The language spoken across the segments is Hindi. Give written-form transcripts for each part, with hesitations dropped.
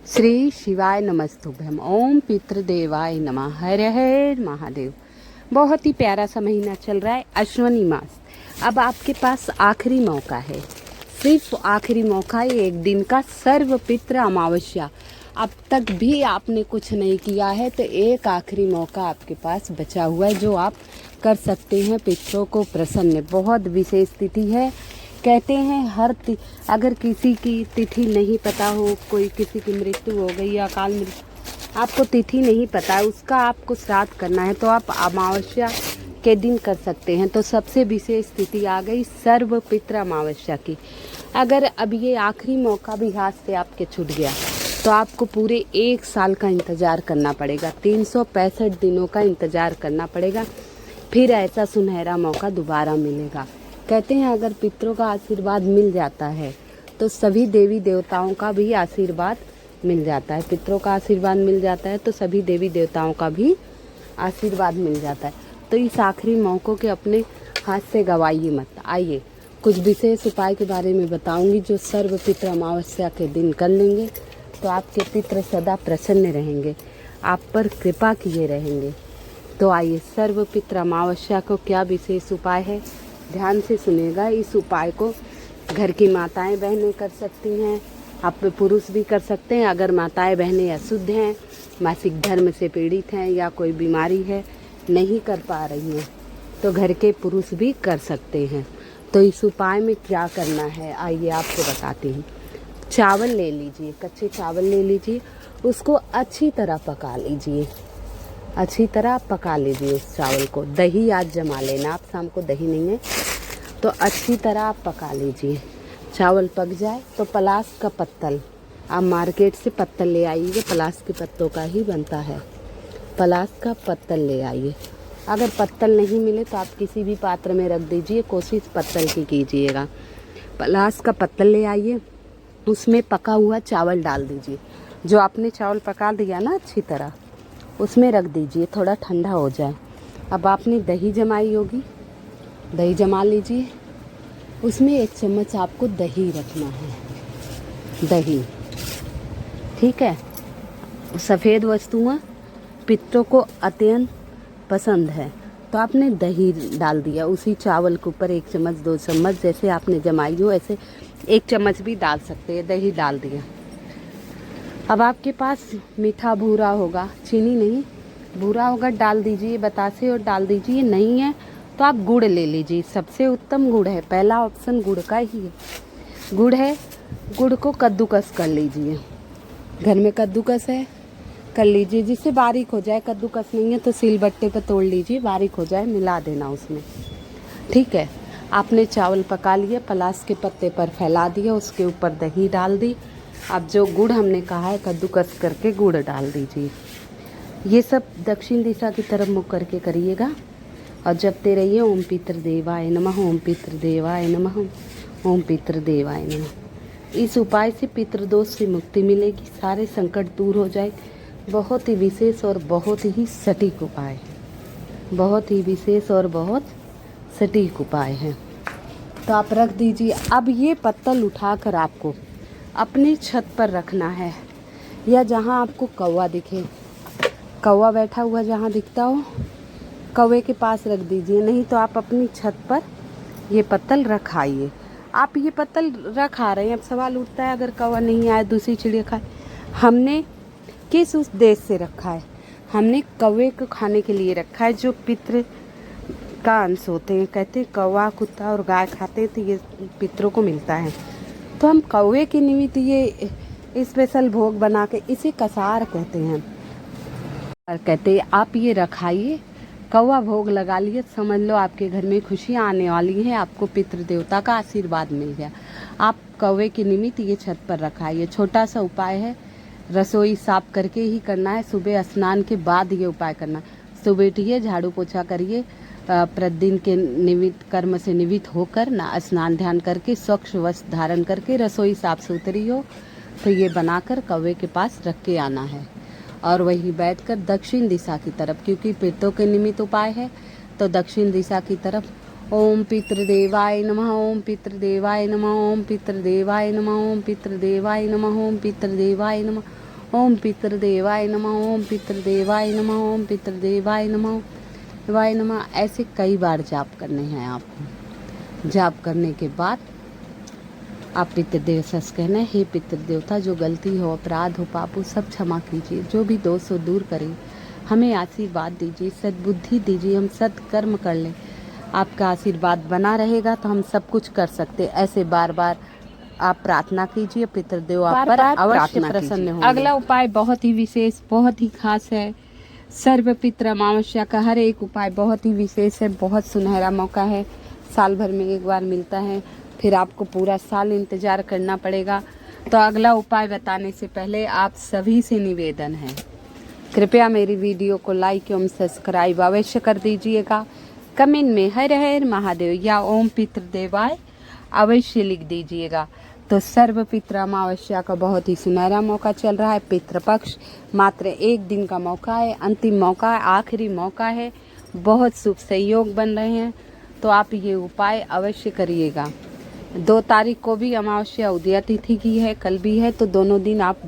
श्री शिवाय नमस्तुभ्यम। ओम पितृदेवाय नमः। हर हर महादेव। बहुत ही प्यारा सा महीना चल रहा है, अश्वनी मास। अब आपके पास आखिरी मौका है, सिर्फ आखिरी मौका है, एक दिन का सर्व पितृ अमावस्या। अब तक भी आपने कुछ नहीं किया है तो एक आखिरी मौका आपके पास बचा हुआ है जो आप कर सकते हैं पितरों को प्रसन्न। बहुत विशेष तिथि है। कहते हैं अगर किसी की तिथि नहीं पता हो, कोई किसी की मृत्यु हो गई या अकाल मृत्यु, आपको तिथि नहीं पता है, उसका आपको श्राद्ध करना है तो आप अमावस्या के दिन कर सकते हैं। तो सबसे विशेष तिथि आ गई सर्व पितृ अमावस्या की। अगर अब ये आखिरी मौका भी हाथ से आपके छूट गया तो आपको पूरे 1 साल का इंतज़ार करना पड़ेगा, 365 दिनों का इंतज़ार करना पड़ेगा, फिर ऐसा सुनहरा मौका दोबारा मिलेगा। कहते हैं अगर पितरों का आशीर्वाद मिल जाता है तो सभी देवी देवताओं का भी आशीर्वाद मिल जाता है। पितरों का आशीर्वाद मिल जाता है तो सभी देवी देवताओं का भी आशीर्वाद मिल जाता है। तो इस आखिरी मौकों के अपने हाथ से गवाइए मत। आइए कुछ विशेष उपाय के बारे में बताऊंगी जो सर्व पितृ अमावस्या के दिन कर लेंगे तो आपके पितृ सदा प्रसन्न रहेंगे, आप पर कृपा किए रहेंगे। तो आइए, सर्व पितृ अमावस्या को क्या विशेष उपाय है, ध्यान से सुनेगा। इस उपाय को घर की माताएं बहनें कर सकती हैं, आप पुरुष भी कर सकते हैं। अगर माताएं बहनें अशुद्ध हैं, मासिक धर्म से पीड़ित हैं या कोई बीमारी है, नहीं कर पा रही हैं, तो घर के पुरुष भी कर सकते हैं। तो इस उपाय में क्या करना है आइए आपको बताती हूँ। चावल ले लीजिए, कच्चे चावल ले लीजिए, उसको अच्छी तरह पका लीजिए, अच्छी तरह पका लीजिए उस चावल को। दही आज जमा लेना, आप शाम को दही नहीं है तो अच्छी तरह आप पका लीजिए। चावल पक जाए तो पलास का पत्तल, आप मार्केट से पत्तल ले आइए, पलास के पत्तों का ही बनता है, पलास का पत्तल ले आइए। अगर पत्तल नहीं मिले तो आप किसी भी पात्र में रख दीजिए, कोशिश पत्तल की कीजिएगा। पलास का पत्तल ले आइए, उसमें पका हुआ चावल डाल दीजिए। जो आपने चावल पका दिया ना अच्छी तरह, उसमें रख दीजिए, थोड़ा ठंडा हो जाए। अब आपने दही जमाई होगी, दही जमा लीजिए, उसमें 1 चम्मच आपको दही रखना है, दही, ठीक है। सफ़ेद वस्तुएं पितरों को अत्यंत पसंद है, तो आपने दही डाल दिया उसी चावल के ऊपर, 1 चम्मच 2 चम्मच जैसे आपने जमाई हो ऐसे 1 चम्मच भी डाल सकते हैं, दही डाल दिया। अब आपके पास मीठा भूरा होगा, चीनी नहीं, भूरा होगा डाल दीजिए, बतासे और डाल दीजिए। नहीं है तो आप गुड़ ले लीजिए, सबसे उत्तम गुड़ है, पहला ऑप्शन गुड़ का ही है। गुड़ है, गुड़ को कद्दूकस कर लीजिए, घर में कद्दूकस है कर लीजिए, जिससे बारीक हो जाए। कद्दूकस नहीं है तो सिलबट्टे पर तोड़ लीजिए, बारीक हो जाए, मिला देना उसमें, ठीक है। आपने चावल पका लिए, पलास के पत्ते पर फैला दिया, उसके ऊपर दही डाल दी। अब जो गुड़ हमने कहा है कद्दूकस करके गुड़ डाल दीजिए। ये सब दक्षिण दिशा की तरफ मुख करके करिएगा और जपते रहिए ओम पितृदेवाय नमः, ओम पितृदेवाय नमः, ओम पितृदेवाय नमः। इस उपाय से पितृदोष से मुक्ति मिलेगी, सारे संकट दूर हो जाए। बहुत ही विशेष और बहुत ही सटीक उपाय, बहुत ही विशेष और बहुत सटीक उपाय है। तो आप रख दीजिए। अब ये पत्तल उठाकर आपको अपनी छत पर रखना है, या जहाँ आपको कौवा दिखे, कौवा बैठा हुआ जहाँ दिखता हो, कौवे के पास रख दीजिए। नहीं तो आप अपनी छत पर ये पत्तल रखाइए। आप ये पत्तल रखा रहे हैं, अब सवाल उठता है अगर कौवा नहीं आए, दूसरी चिड़िया खाए, हमने किस उस देश से रखा है? हमने कौवे को खाने के लिए रखा है, जो पितृ का अंश होते हैं। कहते हैं कौवा, कुत्ता और गाय खाते हैं तो ये पितरों को मिलता है। तो हम कौवे के निमित्त ये स्पेशल भोग बना के, इसे कसार कहते हैं, और कहते हैं आप ये रखाइए, कौवा भोग लगा लिए, समझ लो आपके घर में खुशियाँ आने वाली हैं, आपको पितृ देवता का आशीर्वाद मिल गया। आप कौवे के निमित्त ये छत पर रखाइए। छोटा सा उपाय है, रसोई साफ करके ही करना है, सुबह स्नान के बाद ये उपाय करना। सुबह उठिए, झाड़ू पोछा करिए, प्रतिदिन के निमित्त कर्म से निवृत्त होकर ना स्नान ध्यान करके स्वच्छ वस्त्र धारण करके रसोई साफ सुथरी हो तो ये बनाकर कौवे के पास रख के आना है और वहीं बैठकर दक्षिण दिशा की तरफ, क्योंकि पितरों के निमित्त उपाय है तो दक्षिण दिशा की तरफ ओम पितृदेवाय नमः, ओम पितृदेवाय नमः, ओम पितृदेवाय नमः, ओम पितृदेवाय नमः, ओम पितृदेवाय नमः, ओम पितृदेवाय नमः, ओम पितृदेवाय नमः, ओम पितृदेवाय नमः, वाय नमः। ऐसे कई बार जाप करने हैं आपको। जाप करने के बाद आप पितृदेव से कहना है, हे पितृदेवता, जो गलती हो, अपराध हो, पाप हो, सब क्षमा कीजिए, जो भी दोष हो दूर करें, हमें आशीर्वाद दीजिए, सद्बुद्धि दीजिए, हम सत्कर्म कर लें। आपका आशीर्वाद बना रहेगा तो हम सब कुछ कर सकते। ऐसे बार बार आप प्रार्थना कीजिए, पितृदेव आप पर अवश्य प्रसन्न होंगे। अगला उपाय बहुत ही विशेष, बहुत ही खास है। सर्व पितृ अमावस्या का हर एक उपाय बहुत ही विशेष है, बहुत सुनहरा मौका है, साल भर में एक बार मिलता है, फिर आपको पूरा साल इंतजार करना पड़ेगा। तो अगला उपाय बताने से पहले आप सभी से निवेदन है, कृपया मेरी वीडियो को लाइक एवं सब्सक्राइब अवश्य कर दीजिएगा। कमेंट में हर हर महादेव या ओम पितृदेवाय अवश्य लिख दीजिएगा। तो सर्व पितृ अमावस्या का बहुत ही सुनहरा मौका चल रहा है। पितृपक्ष मात्र एक दिन का मौका है, अंतिम मौका है, आखिरी मौका है, बहुत शुभ संयोग बन रहे हैं। तो आप ये उपाय अवश्य करिएगा। 2 तारीख को भी अमावस्या उदया तिथि की है, कल भी है, तो दोनों दिन आप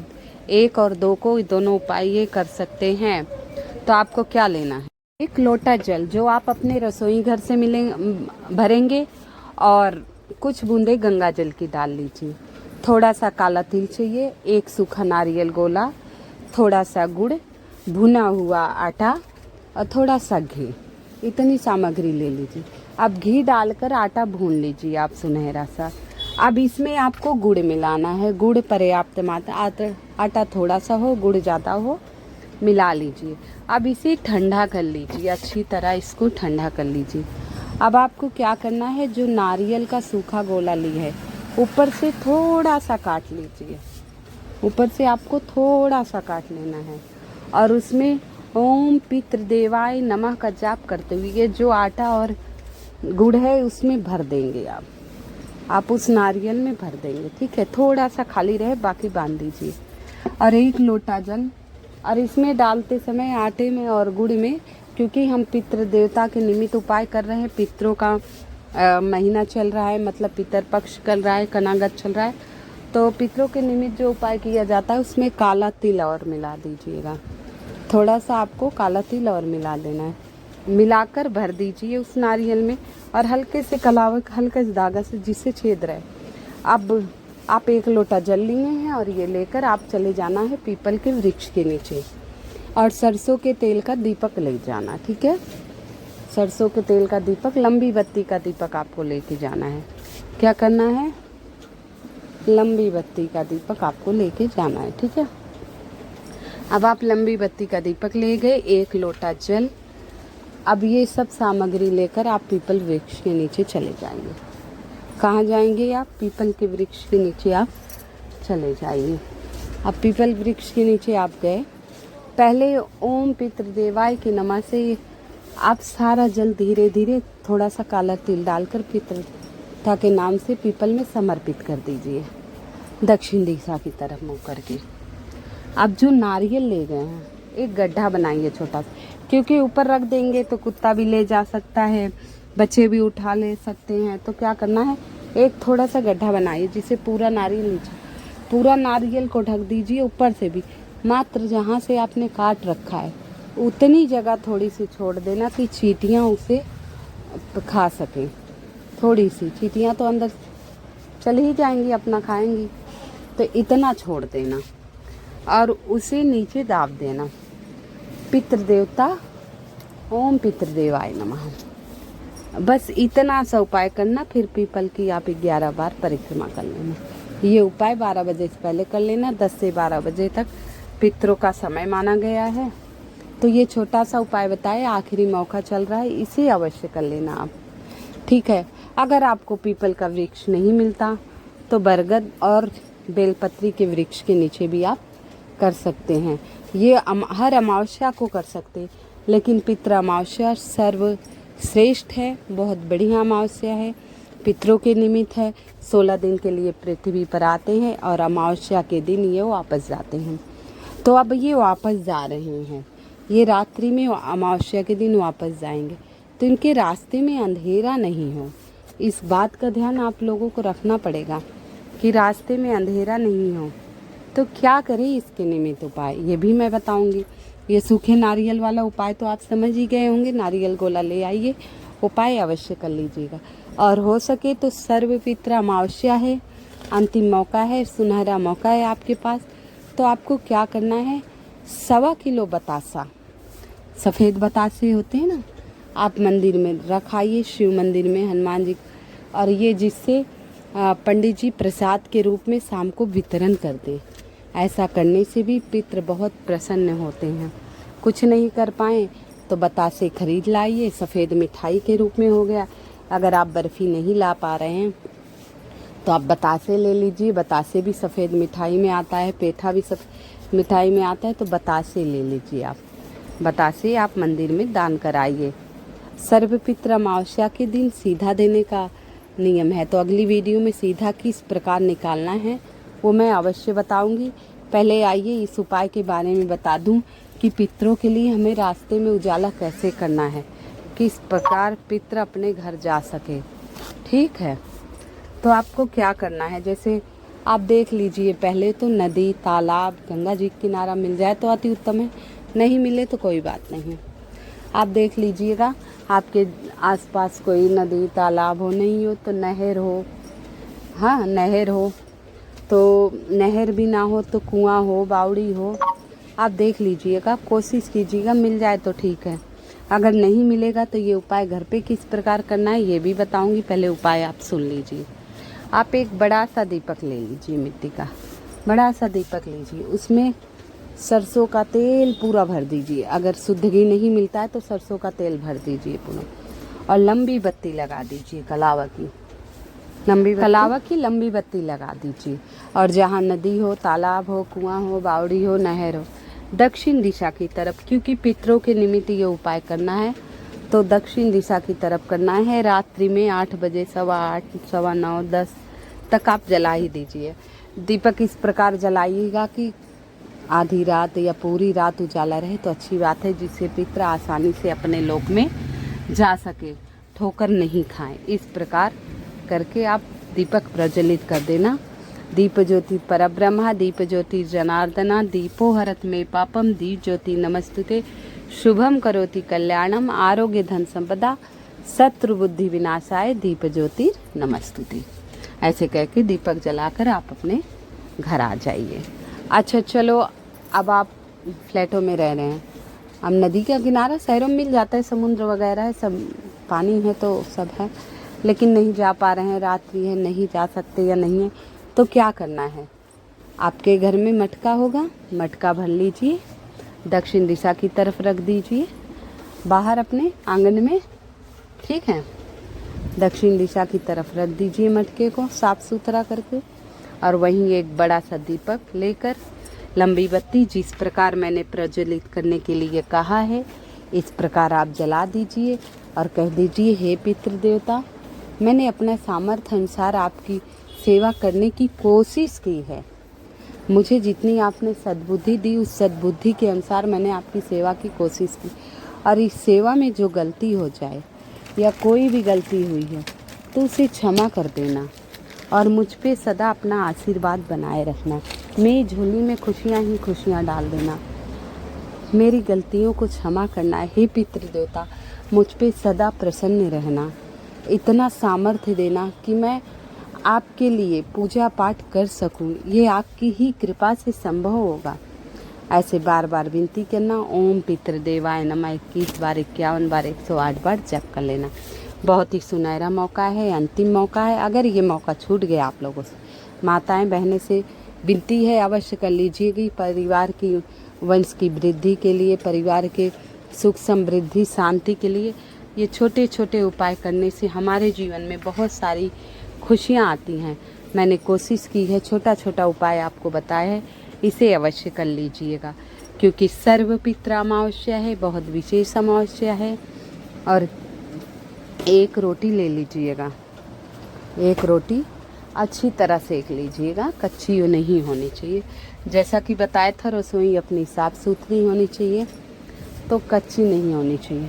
1 और 2 को दोनों उपाय ये कर सकते हैं। तो आपको क्या लेना है, 1 लोटा जल जो आप अपने रसोई घर से भरेंगे, और कुछ बूंदे गंगा जल की डाल लीजिए। थोड़ा सा काला तिल चाहिए, 1 सूखा नारियल गोला, थोड़ा सा गुड़, भुना हुआ आटा और थोड़ा सा घी। इतनी सामग्री ले लीजिए। अब घी डालकर आटा भून लीजिए आप सुनहरा सा। अब इसमें आपको गुड़ मिलाना है, गुड़ पर्याप्त मात्रा, आटा थोड़ा सा हो, गुड़ ज़्यादा हो, मिला लीजिए। अब इसे ठंडा कर लीजिए, अच्छी तरह इसको ठंडा कर लीजिए। अब आपको क्या करना है, जो नारियल का सूखा गोला लिया है, ऊपर से थोड़ा सा काट लीजिए, ऊपर से आपको थोड़ा सा काट लेना है, और उसमें ओम पितृदेवाय नमः का जाप करते हुए ये जो आटा और गुड़ है उसमें भर देंगे आप उस नारियल में भर देंगे। ठीक है, थोड़ा सा खाली रहे, बाकी बांध दीजिए। और 1 लोटा जल, और इसमें डालते समय आटे में और गुड़ में, क्योंकि हम पितृ देवता के निमित्त उपाय कर रहे हैं, पितरों का महीना चल रहा है, मतलब पितर पक्ष चल रहा है, कनागत चल रहा है, तो पितरों के निमित्त जो उपाय किया जाता है उसमें काला तिल और मिला दीजिएगा। थोड़ा सा आपको काला तिल और मिला देना है, मिलाकर भर दीजिए उस नारियल में, और हल्के से कलावा, हल्के से धागा से जिससे छेद रहे। अब आप 1 लोटा जल लिए हैं, और ये लेकर आप चले जाना है पीपल के वृक्ष के नीचे, और सरसों के तेल का दीपक ले जाना। ठीक है, सरसों के तेल का दीपक, लंबी बत्ती का दीपक आपको लेके जाना है। क्या करना है, लंबी बत्ती का दीपक आपको लेके जाना है। ठीक है, अब आप लंबी बत्ती का दीपक ले गए, 1 लोटा जल। अब ये सब सामग्री लेकर आप पीपल वृक्ष के नीचे चले जाएंगे। कहाँ जाएंगे आप, पीपल के वृक्ष के नीचे आप चले जाइए। अब पीपल वृक्ष के नीचे आप गए, पहले ओम पितृदेवाय के नमः से आप सारा जल धीरे धीरे थोड़ा सा काला तिल डालकर पितृता के नाम से पीपल में समर्पित कर दीजिए, दक्षिण दिशा की तरफ मुँह करके। अब जो नारियल ले गए हैं, एक गड्ढा बनाएंगे छोटा सा, क्योंकि ऊपर रख देंगे तो कुत्ता भी ले जा सकता है, बच्चे भी उठा ले सकते हैं। तो क्या करना है, एक थोड़ा सा गड्ढा बनाइए जिसे पूरा नारियल नीचे, पूरा नारियल को ढक दीजिए ऊपर से भी। मात्र जहाँ से आपने काट रखा है उतनी जगह थोड़ी सी छोड़ देना कि चींटियाँ उसे खा सकें। थोड़ी सी चींटियाँ तो अंदर चली ही जाएंगी, अपना खाएंगी, तो इतना छोड़ देना, और उसे नीचे दाब देना, पितृदेवता ओम पितृदेवाय नमः। बस इतना सा उपाय करना। फिर पीपल की आप 11 बार परिक्रमा कर लेना। ये उपाय 12 बजे से पहले कर लेना, 10 से 12 बजे तक पितरों का समय माना गया है। तो ये छोटा सा उपाय बताए, आखिरी मौका चल रहा है, इसे अवश्य कर लेना आप। ठीक है, अगर आपको पीपल का वृक्ष नहीं मिलता तो बरगद और बेलपत्री के वृक्ष के नीचे भी आप कर सकते हैं। ये हर अमावस्या को कर सकते हैं, लेकिन पितृ अमावस्या सर्वश्रेष्ठ है, बहुत बढ़िया अमावस्या है, पितरों के निमित्त है। 16 दिन के लिए पृथ्वी पर आते हैं और अमावस्या के दिन ये वापस जाते हैं। तो अब ये वापस जा रहे हैं, ये रात्रि में अमावस्या के दिन वापस जाएंगे, तो इनके रास्ते में अंधेरा नहीं हो, इस बात का ध्यान आप लोगों को रखना पड़ेगा कि रास्ते में अंधेरा नहीं हो। तो क्या करें इसके निमित्त उपाय, ये भी मैं बताऊंगी। ये सूखे नारियल वाला उपाय तो आप समझ ही गए होंगे। नारियल गोला ले आइए, उपाय अवश्य कर लीजिएगा। और हो सके तो सर्वपित्र अमावस्या है, अंतिम मौका है, सुनहरा मौका है आपके पास। तो आपको क्या करना है, 1.25 किलो बतासा, सफ़ेद बतासे होते हैं ना, आप मंदिर में रखाइए, शिव मंदिर में, हनुमान जी, और ये जिससे पंडित जी प्रसाद के रूप में शाम को वितरण कर दें। ऐसा करने से भी पितृ बहुत प्रसन्न होते हैं। कुछ नहीं कर पाए तो बतासे खरीद लाइए, सफ़ेद मिठाई के रूप में हो गया। अगर आप बर्फ़ी नहीं ला पा रहे हैं तो आप बतासे ले लीजिए, बतासे भी सफ़ेद मिठाई में आता है, पेठा भी सफ़ेद मिठाई में आता है, तो बतासे ले लीजिए आप। बतासे आप मंदिर में दान कराइए। सर्वपित्र अमावस्या के दिन सीधा देने का नियम है, तो अगली वीडियो में सीधा किस प्रकार निकालना है वो मैं अवश्य बताऊंगी। पहले आइए इस उपाय के बारे में बता दूं कि पितरों के लिए हमें रास्ते में उजाला कैसे करना है, किस प्रकार पितर अपने घर जा सके। ठीक है, तो आपको क्या करना है, जैसे आप देख लीजिए, पहले तो नदी, तालाब, गंगा जी किनारा मिल जाए तो अति उत्तम है, नहीं मिले तो कोई बात नहीं। आप देख लीजिएगा आपके आसपास कोई नदी तालाब हो, नहीं हो तो नहर हो, हाँ नहर हो, तो नहर भी ना हो तो कुआं हो, बावड़ी हो, आप देख लीजिएगा, कोशिश कीजिएगा, मिल जाए तो ठीक है। अगर नहीं मिलेगा तो ये उपाय घर पे किस प्रकार करना है ये भी बताऊंगी। पहले उपाय आप सुन लीजिए। आप एक बड़ा सा दीपक ले लीजिए, मिट्टी का बड़ा सा दीपक लीजिए, उसमें सरसों का तेल पूरा भर दीजिए। अगर शुद्ध घी नहीं मिलता है तो सरसों का तेल भर दीजिए पूरा, और लंबी बत्ती लगा दीजिए, कलावा की लंबी बत्ती लगा दीजिए। और जहाँ नदी हो, तालाब हो, कुआं हो, बावड़ी हो, नहर हो, दक्षिण दिशा की तरफ, क्योंकि पितरों के निमित्त ये उपाय करना है तो दक्षिण दिशा की तरफ करना है। रात्रि में 8 बजे, 8:15, 9:15, 10 तक आप जला ही दीजिए। दीपक इस प्रकार जलाइएगा कि आधी रात या पूरी रात उजाला रहे तो अच्छी बात है, जिससे पितर आसानी से अपने लोक में जा सके, ठोकर नहीं खाएं। इस प्रकार करके आप दीपक प्रज्वलित कर देना। दीप ज्योति परब्रह्मा, दीप ज्योति जनार्दना, दीपो हरत में पापम, दीप ज्योति नमस्तुते, शुभम करोति कल्याणम, आरोग्य धन संपदा, शत्रु बुद्धि विनाशाय, दीप ज्योति नमस्तुते। ऐसे कह के दीपक जलाकर आप अपने घर आ जाइए। अच्छा चलो, अब आप फ्लैटों में रह रहे हैं, अब नदी का किनारा शहरों में मिल जाता है, समुद्र वगैरह है, सब पानी है तो सब है, लेकिन नहीं जा पा रहे हैं, रात्रि है, नहीं जा सकते या नहीं है, तो क्या करना है, आपके घर में मटका होगा, मटका भर लीजिए, दक्षिण दिशा की तरफ रख दीजिए, बाहर अपने आंगन में, ठीक है, दक्षिण दिशा की तरफ रख दीजिए मटके को साफ सुथरा करके। और वहीं एक बड़ा सा दीपक लेकर लंबी बत्ती, जिस प्रकार मैंने प्रज्वलित करने के लिए कहा है, इस प्रकार आप जला दीजिए और कह दीजिए, हे पितृ देवता, मैंने अपने सामर्थ्य अनुसार आपकी सेवा करने की कोशिश की है। मुझे जितनी आपने सद्बुद्धि दी, उस सद्बुद्धि के अनुसार मैंने आपकी सेवा की कोशिश की, और इस सेवा में जो गलती हो जाए या कोई भी गलती हुई है तो उसे क्षमा कर देना, और मुझ पे सदा अपना आशीर्वाद बनाए रखना। मेरी झोली में खुशियाँ ही खुशियाँ डाल देना, मेरी गलतियों को क्षमा करना। हे पितृ देवता, मुझ पे सदा प्रसन्न रहना, इतना सामर्थ्य देना कि मैं आपके लिए पूजा पाठ कर सकूं, ये आपकी ही कृपा से संभव होगा। ऐसे बार बार विनती करना। ओम पितृदेवाय नमः 21 बार, 51 बार, 108 बार जप कर लेना। बहुत ही सुनहरा मौका है, अंतिम मौका है। अगर ये मौका छूट गया आप लोगों से, माताएं बहनें से विनती है, अवश्य कर लीजिएगी। परिवार की वंश की वृद्धि के लिए, परिवार के सुख समृद्धि शांति के लिए ये छोटे छोटे उपाय करने से हमारे जीवन में बहुत सारी खुशियाँ आती हैं। मैंने कोशिश की है, छोटा छोटा उपाय आपको बताया है, इसे अवश्य कर लीजिएगा, क्योंकि सर्वपित्र अमावस्या है, बहुत विशेष अमावस्या है। और एक रोटी ले लीजिएगा, एक रोटी अच्छी तरह सेक लीजिएगा, कच्ची नहीं होनी चाहिए। जैसा कि बताया था, रसोई अपनी साफ सुथरी होनी चाहिए, तो कच्ची नहीं होनी चाहिए।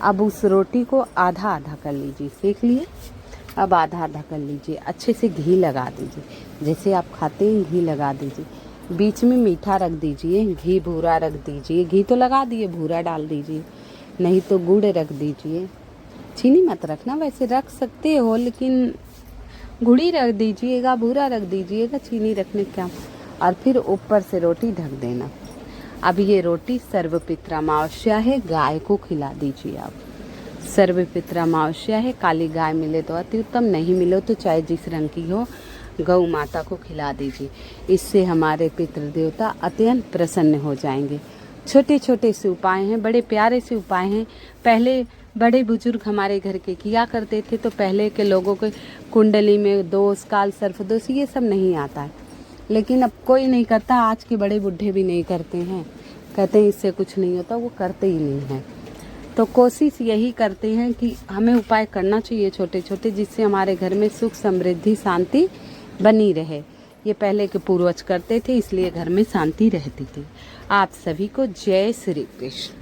अब उस रोटी को आधा आधा कर लीजिए, सेक लिए, अब आधा आधा कर लीजिए, अच्छे से घी लगा दीजिए, जैसे आप खाते हैं घी लगा दीजिए। बीच में मीठा रख दीजिए, घी भूरा रख दीजिए, घी तो लगा दिए, भूरा डाल दीजिए, नहीं तो गुड़ रख दीजिए। चीनी मत रखना, वैसे रख सकते हो लेकिन गुड़ी रख दीजिएगा, भूरा रख दीजिएगा, चीनी रखने क्या। और फिर ऊपर से रोटी ढक देना। अब ये रोटी सर्वपितृ अमावस्या है, गाय को खिला दीजिए आप। सर्वपितृ अमावस्या है, काली गाय मिले तो अति उत्तम, नहीं मिले तो चाहे जिस रंग की हो गौ माता को खिला दीजिए। इससे हमारे पितृदेवता अत्यंत प्रसन्न हो जाएंगे। छोटे छोटे से उपाय हैं, बड़े प्यारे से उपाय हैं। पहले बड़े बुजुर्ग हमारे घर के किया करते थे, तो पहले के लोगों के कुंडली में दोष, काल सर्प दोष ये सब नहीं आता है, लेकिन अब कोई नहीं करता। आज के बड़े बूढ़े भी नहीं करते हैं, कहते हैं इससे कुछ नहीं होता, वो करते ही नहीं हैं। तो कोशिश यही करते हैं कि हमें उपाय करना चाहिए छोटे छोटे, जिससे हमारे घर में सुख समृद्धि शांति बनी रहे। ये पहले के पूर्वज करते थे, इसलिए घर में शांति रहती थी। आप सभी को जय श्री कृष्ण।